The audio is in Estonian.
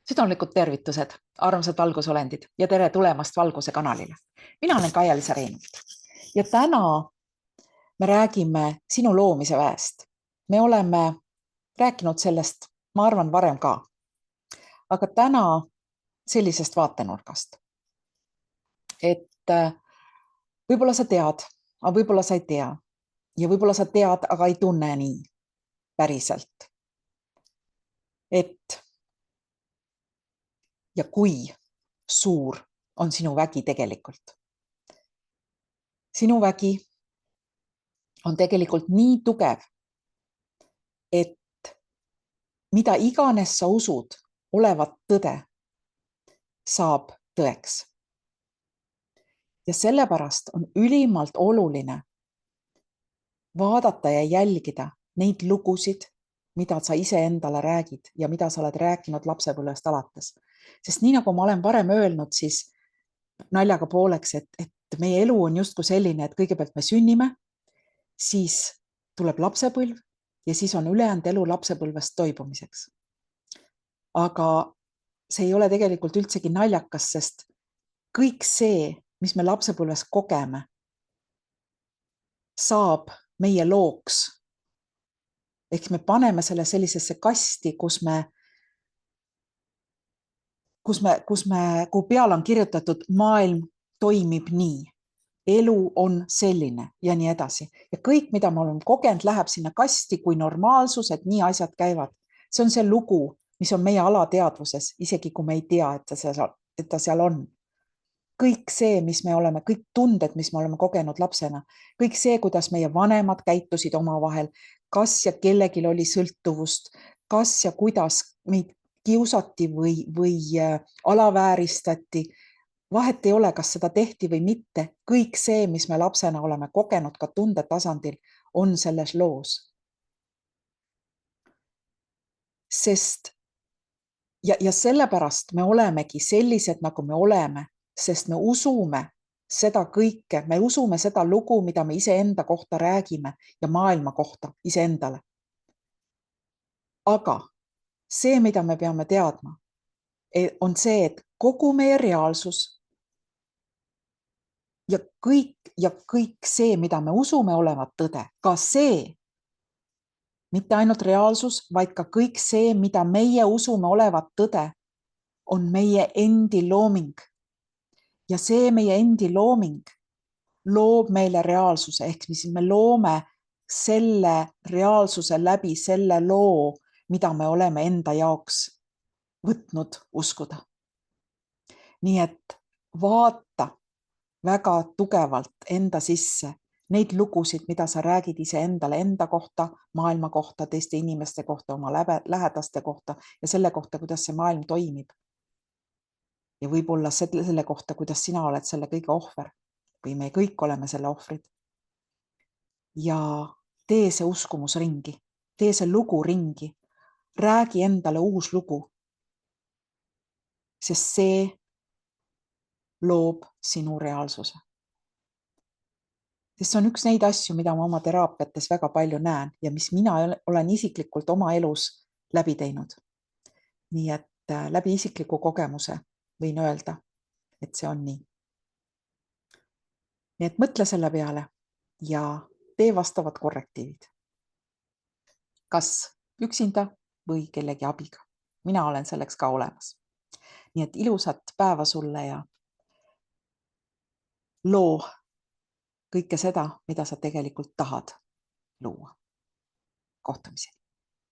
Südamlikud tervitused, armsad valgusolendid ja tere tulemast Valguse kanalile. Mina olen Kaia-Liisa Reinult ja täna me räägime sinu loomise väest. Me oleme rääkinud sellest, ma arvan, varem ka. Aga täna sellisest vaatenurgast. Et võib-olla sa tead, aga võib-olla sa ei tea. Ja võib-olla sa tead, aga ei tunne nii päriselt. Et ja kui suur on sinu vägi tegelikult. Sinu vägi on tegelikult nii tugev, et mida iganes sa usud olevat tõde, saab tõeks. Ja sellepärast on ülimalt oluline vaadata ja jälgida neid lugusid, mida sa iseendale räägid ja mida sa oled rääkinud lapsepõlvest alates. Sest nii nagu ma olen varem öelnud, siis naljaga pooleks, et meie elu on justkui selline, et kõigepealt me sünnime, siis tuleb lapsepõlv ja siis on ülejäänud elu lapsepõlvest toibumiseks. Aga see ei ole tegelikult üldsegi naljakas, sest kõik see, mis me lapsepõlves kogeme, saab meie looks. Ehk me paneme selle sellisesse kasti, kuhu peal on kirjutatud maailm toimib nii. Elu on selline ja nii edasi. Ja kõik, mida me oleme kogenud, läheb sinna kasti kui normaalsus, et nii asjad käivad. See on see lugu, mis on meie alateadvuses, isegi kui me ei tea, et ta seal on. Kõik see, mis me oleme, kõik tunded, mis me oleme kogenud lapsena, kõik see, kuidas meie vanemad käitusid omavahel, kas ja kellelgi oli sõltuvust, kas ja kuidas meid kiusati või alavääristati, vahet ei ole, kas seda tehti või mitte, kõik see, mis me lapsena oleme kogenud ka tundetasandil, on selles loos. Sest ja sellepärast me olemegi sellised, nagu me oleme, sest me usume seda kõike, me usume seda lugu, mida me iseenda kohta räägime ja maailma kohta iseendale. Aga see, mida me peame teadma, on see, et kogu meie reaalsus ja kõik see, mida me usume olevat tõde, ka see, mitte ainult reaalsus, vaid ka kõik see, mida meie usume olevat tõde, on meie endi looming. Ja see meie endi looming loob meile reaalsuse, ehk me loome selle reaalsuse läbi selle loo, mida me oleme enda jaoks võtnud uskuda. Nii et vaata väga tugevalt enda sisse neid lugusid, mida sa räägid iseendale enda kohta, maailma kohta, teiste inimeste kohta, oma lähedaste kohta ja selle kohta, kuidas see maailm toimib. Ja võib-olla selle kohta, kuidas sina oled selle kõige ohver või me kõik oleme selle ohvrid. Ja tee see uskumus ringi, tee see lugu ringi, räägi endale uus lugu, sest see loob sinu reaalsuse. Sest see on üks neid asju, mida ma oma teraapiates väga palju näen ja mis mina olen isiklikult oma elus läbi teinud. Nii et läbi isikliku kogemuse võin öelda, et see on nii. Nii et mõtle selle peale ja tee vastavad korrektiivid. Kas üksinda või kellegi abiga. Mina olen selleks ka olemas. Nii et ilusat päeva sulle ja loo kõike seda, mida sa tegelikult tahad luua. Kohtumiseni.